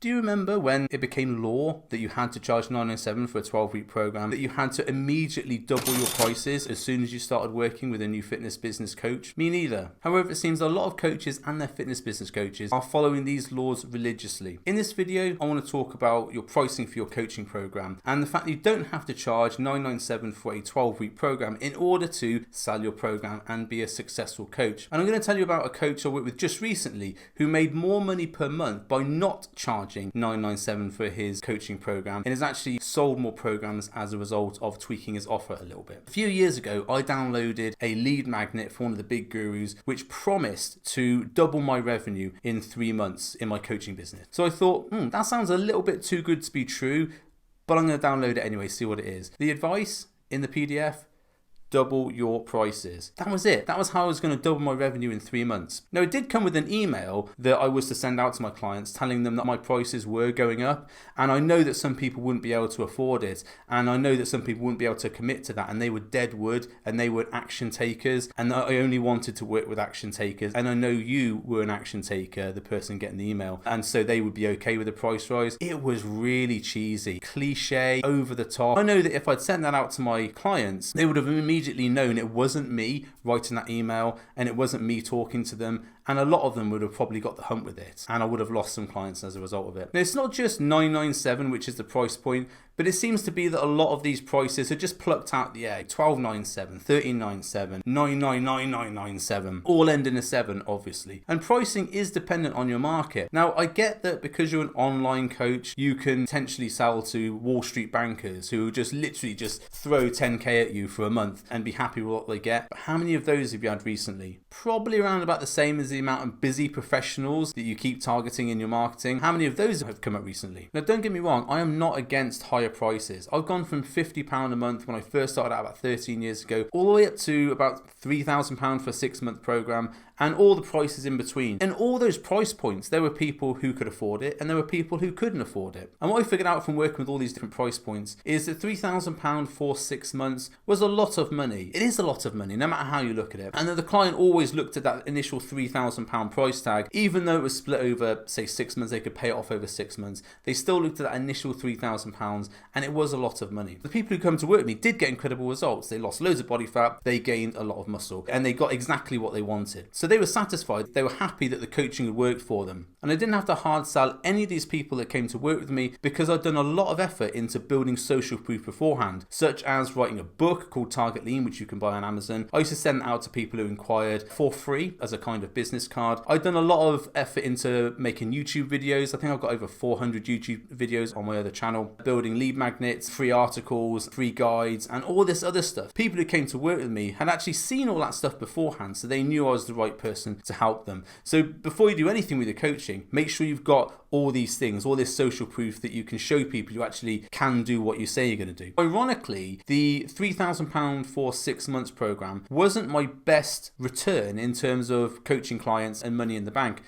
Do you remember when it became law that you had to charge $997 for a 12-week program, that you had to immediately double your prices as soon as you started working with a new fitness business coach? Me neither. However, it seems a lot of coaches and their fitness business coaches are following these laws religiously. In this video, I want to talk about your pricing for your coaching program and the fact that you don't have to charge $997 for a 12-week program in order to sell your program and be a successful coach. And I'm going to tell you about a coach I worked with just recently who made more money per month by not charging $997 for his coaching program and has actually sold more programs as a result of tweaking his offer a little bit. A few years ago, I downloaded a lead magnet for one of the big gurus which promised to double my revenue in 3 months in my coaching business. So I thought, that sounds a little bit too good to be true, but I'm going to download it anyway, see what it is. The advice in the PDF: double your prices. That was it. That was how I was going to double my revenue in 3 months. Now, it did come with an email that I was to send out to my clients telling them that my prices were going up. And I know that some people wouldn't be able to afford it. And I know that some people wouldn't be able to commit to that. And they were dead wood and they were action takers. And I only wanted to work with action takers. And I know you were an action taker, the person getting the email. And so they would be okay with the price rise. It was really cheesy, cliche, over the top. I know that if I'd sent that out to my clients, they would have immediately known it wasn't me writing that email and it wasn't me talking to them, and a lot of them would have probably got the hump with it, and I would have lost some clients as a result of it. Now, it's not just $997, which is the price point, but it seems to be that a lot of these prices are just plucked out the air. $1297, $1397, $99997, all end in a 7, obviously. And pricing is dependent on your market. Now, I get that because you're an online coach, you can potentially sell to Wall Street bankers who just literally just throw 10K at you for a month and be happy with what they get. But how many of those have you had recently? Probably around about the same as the amount of busy professionals that you keep targeting in your marketing. How many of those have come up recently? Now, don't get me wrong, I am not against higher prices. I've gone from £50 a month when I first started out about 13 years ago, all the way up to about £3,000 for a 6-month program, and all the prices in between. And all those price points, there were people who could afford it and there were people who couldn't afford it. And what I figured out from working with all these different price points is that £3,000 for 6 months was a lot of money. It is a lot of money, no matter how you look at it. And that the client always looked at that initial £3,000 price tag, even though it was split over, say, 6 months, they could pay it off over 6 months. They still looked at that initial £3,000 and it was a lot of money. The people who come to work with me did get incredible results. They lost loads of body fat, they gained a lot of muscle, and they got exactly what they wanted. So they were satisfied, they were happy that the coaching had worked for them. And I didn't have to hard sell any of these people that came to work with me because I'd done a lot of effort into building social proof beforehand, such as writing a book called Target Lean, which you can buy on Amazon. I used to send it out to people who inquired for free as a kind of business card. I'd done a lot of effort into making YouTube videos. I think I've got over 400 YouTube videos on my other channel, building lead magnets, free articles, free guides, and all this other stuff. People who came to work with me had actually seen all that stuff beforehand, so they knew I was the right person to help them. So before you do anything with your coaching, make sure you've got all these things, all this social proof that you can show people you actually can do what you say you're going to do. Ironically, the £3,000 for 6 months program wasn't my best return in terms of coaching clients and money in the bank.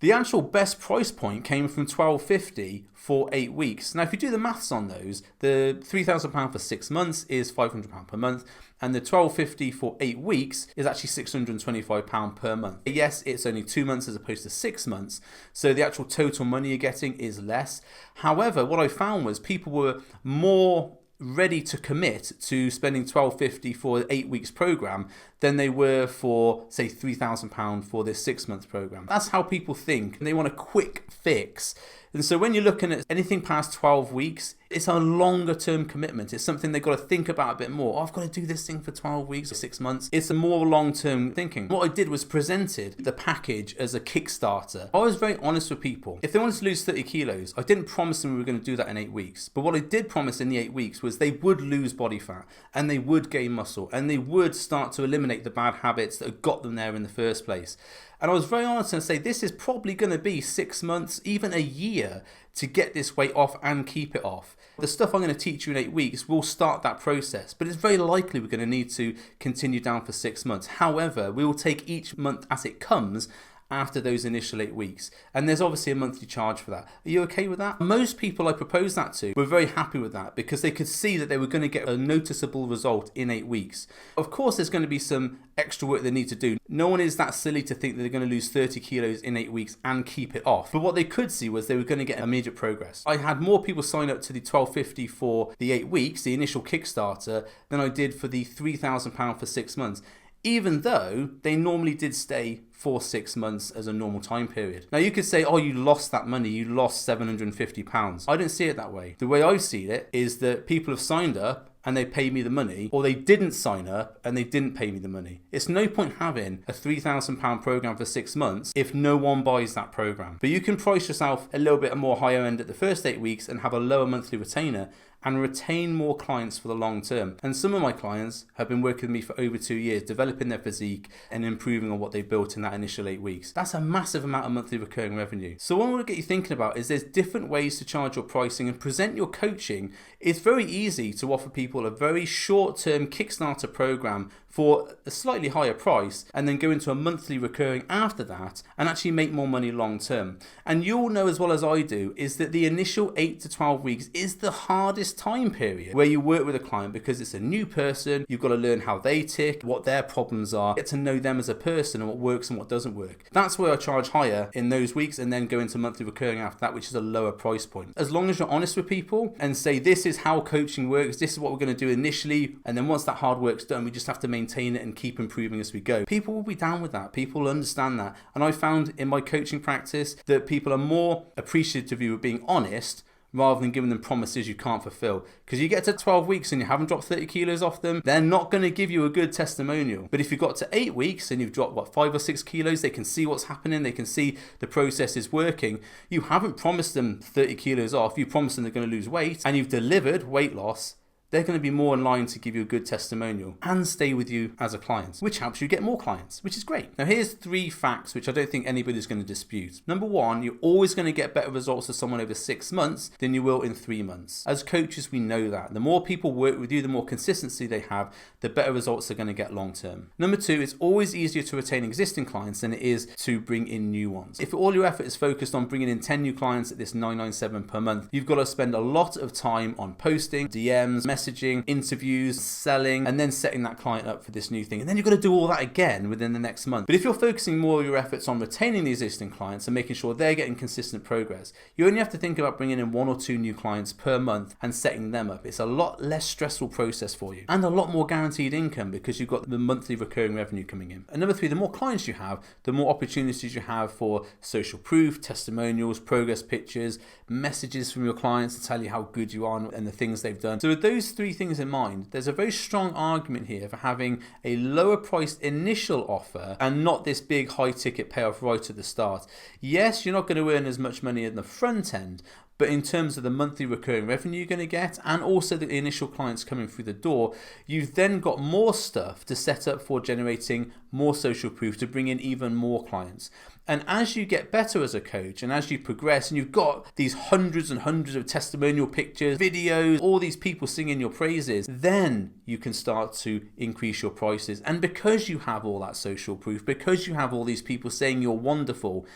The actual best price point came from $1,250 for 8 weeks. Now, if you do the maths on those, the £3,000 for 6 months is £500 per month, and the $1,250 for 8 weeks is actually £625 per month. Yes, it's only 2 months as opposed to 6 months, so the actual total money you're getting is less. However, what I found was people were more ready to commit to spending $1,250 for an 8 weeks program than they were for, say, £3,000 for this 6-month program. That's how people think. They want a quick fix. And so when you're looking at anything past 12 weeks, it's a longer term commitment. It's something they've got to think about a bit more. I've got to do this thing for 12 weeks or 6 months. It's a more long-term thinking. What I did was presented the package as a Kickstarter. I was very honest with people. If they wanted to lose 30 kilos, I didn't promise them we were going to do that in 8 weeks. But what I did promise in the 8 weeks was they would lose body fat and they would gain muscle and they would start to eliminate the bad habits that had got them there in the first place. And I was very honest and say this is probably going to be 6 months, even a year, to get this weight off and keep it off. The stuff I'm going to teach you in 8 weeks will start that process, but it's very likely we're going to need to continue down for 6 months. However, we will take each month as it comes after those initial 8 weeks. And there's obviously a monthly charge for that. Are you okay with that? Most people I proposed that to were very happy with that because they could see that they were going to get a noticeable result in 8 weeks. Of course, there's going to be some extra work they need to do. No one is that silly to think that they're going to lose 30 kilos in 8 weeks and keep it off. But what they could see was they were going to get immediate progress. I had more people sign up to the $12.50 for the 8 weeks, the initial Kickstarter, than I did for the £3,000 for 6 months, even though they normally did stay for 6 months as a normal time period. Now you could say, oh, you lost that money, you lost £750. I don't see it that way. The way I see it is that people have signed up and they paid me the money, or they didn't sign up and they didn't pay me the money. It's no point having a £3,000 program for 6 months if no one buys that program. But you can price yourself a little bit more higher end at the first 8 weeks and have a lower monthly retainer and retain more clients for the long term. And some of my clients have been working with me for over 2 years, developing their physique and improving on what they built in that initial 8 weeks. That's a massive amount of monthly recurring revenue. So what I want to get you thinking about is there's different ways to charge your pricing and present your coaching. It's very easy to offer people a very short-term Kickstarter program for a slightly higher price and then go into a monthly recurring after that and actually make more money long term. And you'll know as well as I do is that the initial 8 to 12 weeks is the hardest time period where you work with a client because it's a new person. You've got to learn how they tick, what their problems are, get to know them as a person and what works and what doesn't work. That's where I charge higher in those weeks and then go into monthly recurring after that, which is a lower price point. As long as you're honest with people and say, this is how coaching works, this is what we're going to do initially, and then once that hard work's done, we just have to maintain it and keep improving as we go. People will be down with that. People will understand that. And I found in my coaching practice that people are more appreciative of you being honest rather than giving them promises you can't fulfill. Because you get to 12 weeks and you haven't dropped 30 kilos off them, they're not going to give you a good testimonial. But if you've got to 8 weeks and you've dropped, 5 or 6 kilos, they can see what's happening, they can see the process is working. You haven't promised them 30 kilos off, you promised them they're going to lose weight, and you've delivered weight loss. They're going to be more in line to give you a good testimonial and stay with you as a client, which helps you get more clients, which is great. Now here's 3 facts which I don't think anybody's going to dispute. Number 1, you're always going to get better results with someone over 6 months than you will in 3 months. As coaches, we know that. The more people work with you, the more consistency they have, the better results they're going to get long term. Number 2, it's always easier to retain existing clients than it is to bring in new ones. If all your effort is focused on bringing in 10 new clients at this $997 per month, you've got to spend a lot of time on posting, DMs, messaging, interviews, selling, and then setting that client up for this new thing. And then you've got to do all that again within the next month. But if you're focusing more of your efforts on retaining the existing clients and making sure they're getting consistent progress, you only have to think about bringing in 1 or 2 new clients per month and setting them up. It's a lot less stressful process for you and a lot more guaranteed income because you've got the monthly recurring revenue coming in. And number 3, the more clients you have, the more opportunities you have for social proof, testimonials, progress pictures, messages from your clients to tell you how good you are and the things they've done. So with those 3 things in mind, there's a very strong argument here for having a lower priced initial offer and not this big high ticket payoff right at the start. Yes, you're not going to earn as much money in the front end, but in terms of the monthly recurring revenue you're going to get and also the initial clients coming through the door, you've then got more stuff to set up for generating more social proof to bring in even more clients. And as you get better as a coach and as you progress and you've got these hundreds and hundreds of testimonial pictures, videos, all these people singing your praises, then you can start to increase your prices. And because you have all that social proof, because you have all these people saying you're wonderful,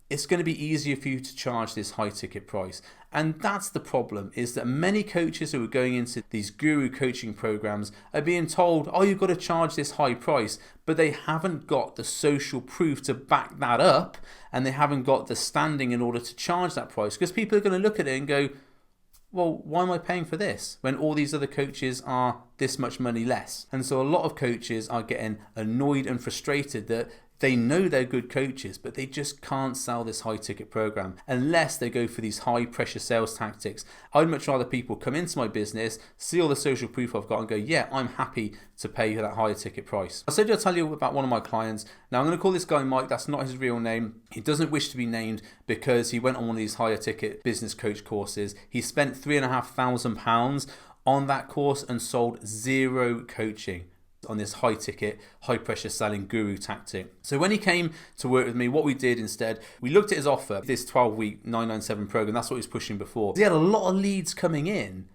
it's going to be easier for you to charge this high ticket price. And that's the problem, is that many coaches who are going into these guru coaching programs are being told, oh, you've got to charge this high price, but they haven't got the social proof to back that up, and they haven't got the standing in order to charge that price, because people are going to look at it and go, well, why am I paying for this when all these other coaches are this much money less? And so a lot of coaches are getting annoyed and frustrated that they know they're good coaches, but they just can't sell this high ticket program unless they go for these high pressure sales tactics. I'd much rather people come into my business, see all the social proof I've got and go, yeah, I'm happy to pay that higher ticket price. I said I'll tell you about one of my clients. Now I'm going to call this guy Mike. That's not his real name. He doesn't wish to be named because he went on one of these higher ticket business coach courses. He spent £3,500 on that course and sold 0 coaching on this high ticket, high pressure selling guru tactic. So when he came to work with me, what we did instead, we looked at his offer, this 12-week 997 program. That's what he was pushing before. He had a lot of leads coming in,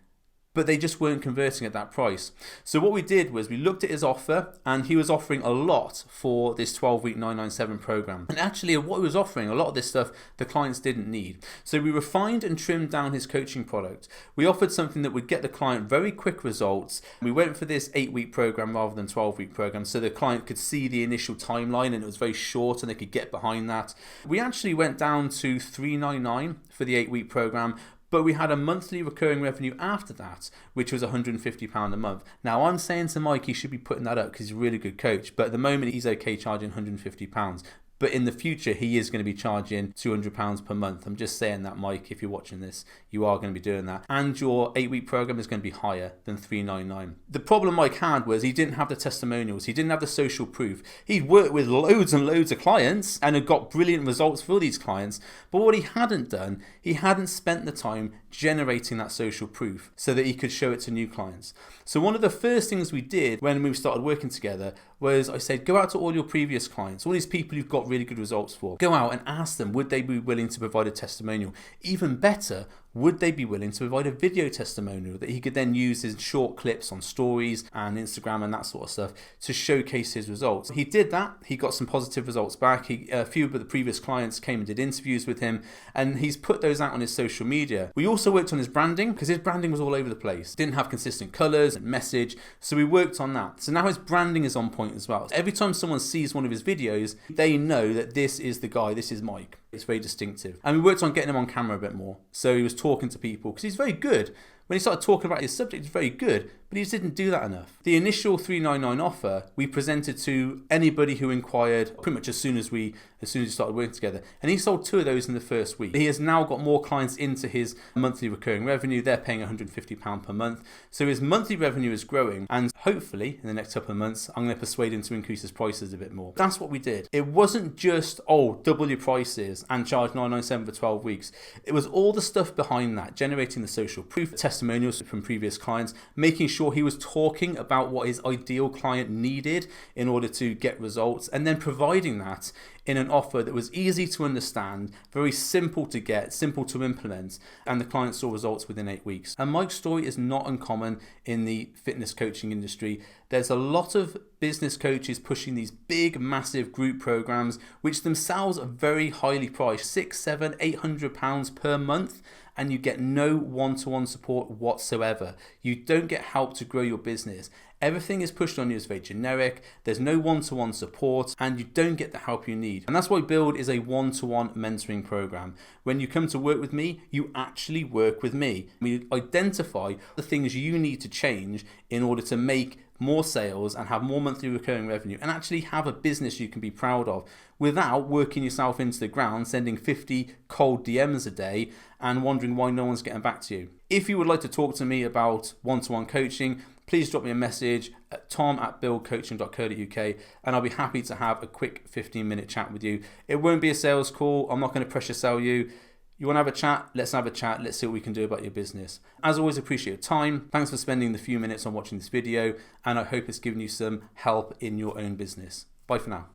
but they just weren't converting at that price. So what we did was we looked at his offer, and he was offering a lot for this 12-week 997 program. And actually what he was offering, a lot of this stuff the clients didn't need. So we refined and trimmed down his coaching product. We offered something that would get the client very quick results. We went for this 8-week program rather than 12-week program, so the client could see the initial timeline and it was very short and they could get behind that. We actually went down to $399 for the 8-week program, but we had a monthly recurring revenue after that, which was £150 a month. Now, I'm saying to Mike he should be putting that up because he's a really good coach, but at the moment he's okay charging £150. But in the future, he is going to be charging £200 per month. I'm just saying that, Mike, if you're watching this, you are going to be doing that. And your 8-week program is going to be higher than $399. The problem Mike had was he didn't have the testimonials. He didn't have the social proof. He'd worked with loads and loads of clients and had got brilliant results for these clients. But what he hadn't done, he hadn't spent the time generating that social proof so that he could show it to new clients. So one of the first things we did when we started working together was I said, go out to all your previous clients, all these people you've got really good results for. Go out and ask them, would they be willing to provide a testimonial? Even better, would they be willing to provide a video testimonial that he could then use in short clips on stories and Instagram and that sort of stuff to showcase his results? He did that. He got some positive results back. A few of the previous clients came and did interviews with him, and he's put those out on his social media. We also worked on his branding because his branding was all over the place. Didn't have consistent colors and message, so we worked on that. So now his branding is on point as well. Every time someone sees one of his videos, they know that this is the guy, this is Mike. It's very distinctive. And we worked on getting him on camera a bit more. So he was talking to people because he's very good. When he started talking about his subject, he's very good, but he just didn't do that enough. The initial $399 offer we presented to anybody who inquired pretty much as soon as we started working together, and he sold 2 of those in the first week. He has now got more clients into his monthly recurring revenue. They're paying £150 per month, so his monthly revenue is growing, and hopefully in the next couple of months I'm going to persuade him to increase his prices a bit more. That's what we did. It wasn't just double your prices and charge $997 for 12 weeks. It was all the stuff behind that, generating the social proof, testimonials from previous clients, making sure he was talking about what his ideal client needed in order to get results, and then providing that in an offer that was easy to understand, very simple to get, simple to implement, and the client saw results within 8 weeks. And Mike's story is not uncommon in the fitness coaching industry. There's a lot of business coaches pushing these big, massive group programs, which themselves are very highly priced, £600, £700, £800 per month, and you get no one-to-one support whatsoever. You don't get help to grow your business. Everything is pushed on you as very generic. There's no one-to-one support, and you don't get the help you need. And that's why Build is a one-to-one mentoring program. When you come to work with me, you actually work with me. We identify the things you need to change in order to make more sales and have more monthly recurring revenue and actually have a business you can be proud of without working yourself into the ground, sending 50 cold DMs a day and wondering why no one's getting back to you. If you would like to talk to me about one-to-one coaching, please drop me a message at tom@buildcoaching.co.uk and I'll be happy to have a quick 15-minute chat with you. It won't be a sales call. I'm not going to pressure sell you. You want to have a chat? Let's have a chat. Let's see what we can do about your business. As always, appreciate your time. Thanks for spending the few minutes on watching this video, and I hope it's given you some help in your own business. Bye for now.